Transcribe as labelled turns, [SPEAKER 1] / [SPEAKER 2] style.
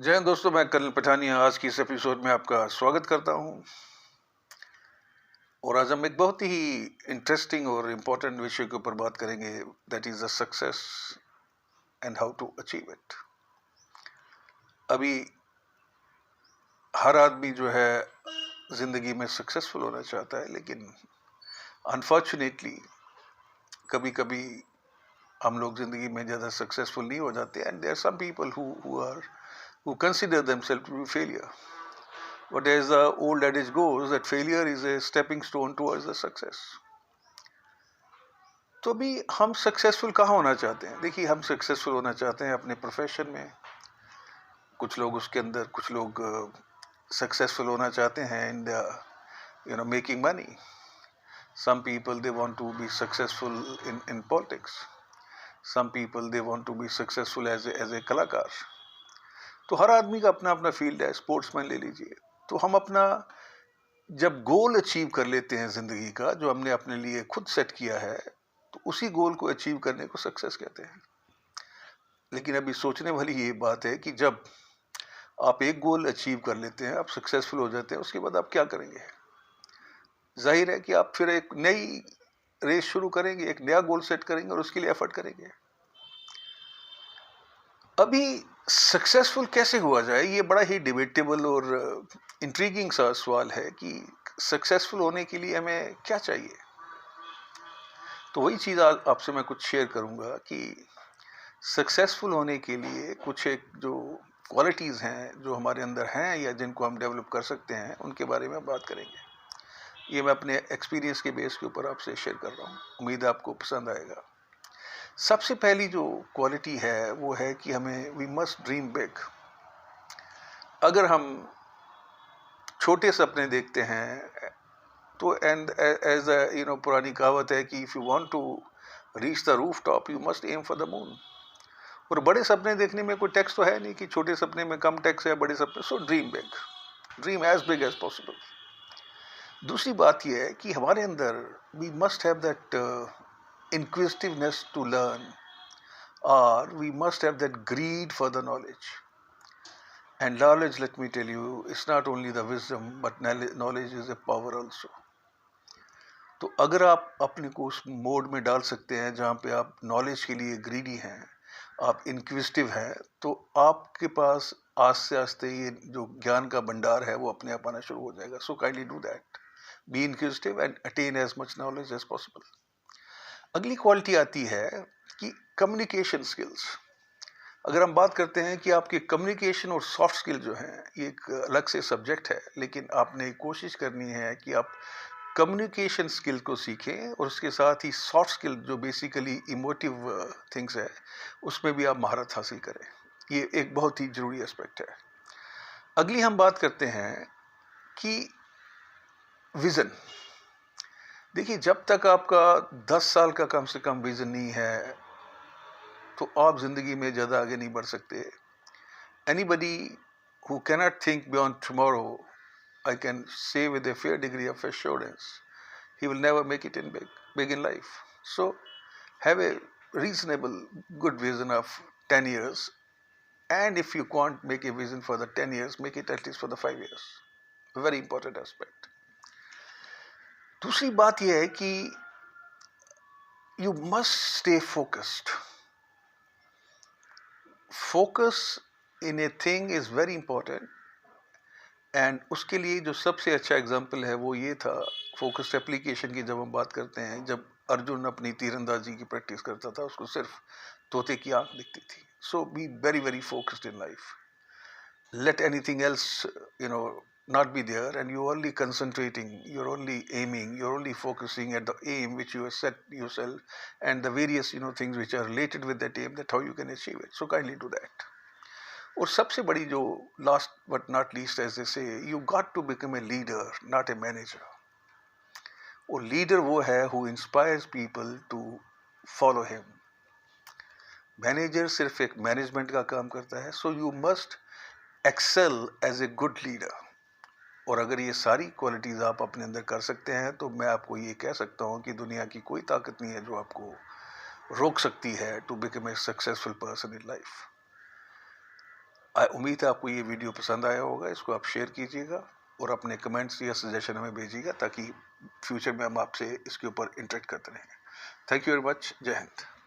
[SPEAKER 1] जय हिंद दोस्तों, मैं कर्नल पठानिया आज की इस एपिसोड में आपका स्वागत करता हूं। और आज हम एक बहुत ही इंटरेस्टिंग और इम्पोर्टेंट विषय के ऊपर बात करेंगे, that is the success and how to achieve it. अभी हर आदमी जो है जिंदगी में सक्सेसफुल होना चाहता है, लेकिन अनफॉर्चुनेटली कभी कभी हम लोग जिंदगी में ज़्यादा सक्सेसफुल नहीं हो जाते, and there are some people who consider themselves to be failure. But as the old adage goes, that failure is a stepping stone towards the success. तो अभी हम सक्सेसफुल कहाँ होना चाहते हैं? देखिए, हम सक्सेसफुल होना चाहते हैं अपने प्रोफेशन में। कुछ लोग उसके अंदर, कुछ लोग सक्सेसफुल होना चाहते हैं in making money. Some people they want to be successful in politics. Some people they want to be successful as a कलाकार. तो हर आदमी का अपना अपना फील्ड है. स्पोर्ट्समैन ले लीजिए. तो हम अपना जब गोल अचीव कर लेते हैं जिंदगी का, जो हमने अपने लिए खुद सेट किया है, तो उसी गोल को अचीव करने को सक्सेस कहते हैं. लेकिन अभी सोचने वाली ये बात है कि जब आप एक गोल अचीव कर लेते हैं, आप सक्सेसफुल हो जाते हैं, उसके बाद आप क्या करेंगे? जाहिर है कि आप फिर एक नई रेस शुरू करेंगे, एक नया गोल सेट करेंगे और उसके लिए एफर्ट करेंगे. अभी सक्सेसफुल कैसे हुआ जाए, ये बड़ा ही डिबेटेबल और इंट्रीगिंग सा सवाल है कि सक्सेसफुल होने के लिए हमें क्या चाहिए. तो वही चीज़ आज आपसे मैं कुछ शेयर करूंगा कि सक्सेसफुल होने के लिए कुछ एक जो क्वालिटीज़ हैं जो हमारे अंदर हैं या जिनको हम डेवलप कर सकते हैं, उनके बारे में बात करेंगे. ये मैं अपने एक्सपीरियंस के बेस के ऊपर आपसे शेयर कर रहा हूँ. उम्मीद है आपको पसंद आएगा. सबसे पहली जो क्वालिटी है वो है कि हमें वी मस्ट ड्रीम बिग. अगर हम छोटे सपने देखते हैं तो एंड एज पुरानी कहावत है कि if you want to reach the roof top you must aim for the moon. और बड़े सपने देखने में कोई टैक्स तो है नहीं कि छोटे सपने में कम टैक्स है, बड़े सपने. So dream big, dream as big as possible. दूसरी बात यह है कि हमारे अंदर we must have that inquisitiveness to learn, or we must have that greed for the knowledge. And knowledge, let me tell you, it's not only the wisdom, but knowledge is a power also. तो अगर आप अपने को उस mode में डाल सकते हैं जहाँ पे आप नॉलेज के लिए ग्रीडी हैं, आप इनक्विजिटिव हैं, तो आपके पास आस्ते आस्ते ये जो ज्ञान का भंडार है वो अपने आप आना शुरू हो जाएगा. So kindly do that. Be inquisitive and attain as much knowledge as possible. अगली क्वालिटी आती है कि कम्युनिकेशन स्किल्स. अगर हम बात करते हैं कि आपके कम्युनिकेशन और सॉफ्ट स्किल जो हैं, ये एक अलग से सब्जेक्ट है, लेकिन आपने कोशिश करनी है कि आप कम्युनिकेशन स्किल को सीखें और उसके साथ ही सॉफ्ट स्किल जो बेसिकली इमोटिव थिंग्स है, उसमें भी आप महारत हासिल करें. ये एक बहुत ही ज़रूरी एस्पेक्ट है. अगली हम बात करते हैं कि विज़न. देखिए, जब तक आपका 10 साल का कम से कम विज़न नहीं है तो आप ज़िंदगी में ज़्यादा आगे नहीं बढ़ सकते. Anybody who cannot think beyond tomorrow, I can say with a fair degree of assurance, he will never make it in big in life. So have a reasonable good vision of 10 years, and if you can't make a vision for the 10 years, make it at least for the 5 years. A very important aspect. दूसरी बात यह है कि you must stay focused. Focus in a thing is very important. And उसके लिए जो सबसे अच्छा एग्जाम्पल है वो ये था, फोकस्ड एप्लीकेशन की जब हम बात करते हैं, जब अर्जुन अपनी तीरंदाजी की प्रैक्टिस करता था, उसको सिर्फ तोते की आंख दिखती थी. So be very very focused in life. Let anything else not be there, and you're only concentrating, you're only aiming, you're only focusing at the aim which you have set yourself, and the various things which are related with that aim, that how you can achieve it. So kindly do that. और सबसे बड़ी जो last but not least, ऐसे से you got to become a leader, not a manager. और leader वो है who inspires people to follow him. Manager सिर्फ एक मैनेजमेंट का काम करता है. So you must excel as a good leader. और अगर ये सारी क्वालिटीज़ आप अपने अंदर कर सकते हैं, तो मैं आपको ये कह सकता हूँ कि दुनिया की कोई ताकत नहीं है जो आपको रोक सकती है to become a successful person in life. उम्मीद है आपको ये वीडियो पसंद आया होगा। इसको आप शेयर कीजिएगा और अपने कमेंट्स या सजेशन हमें भेजिएगा ताकि फ्यूचर में हम आपसे इसके ऊपर इंटरेक्ट करते रहें। Thank you very much. जय हिंद।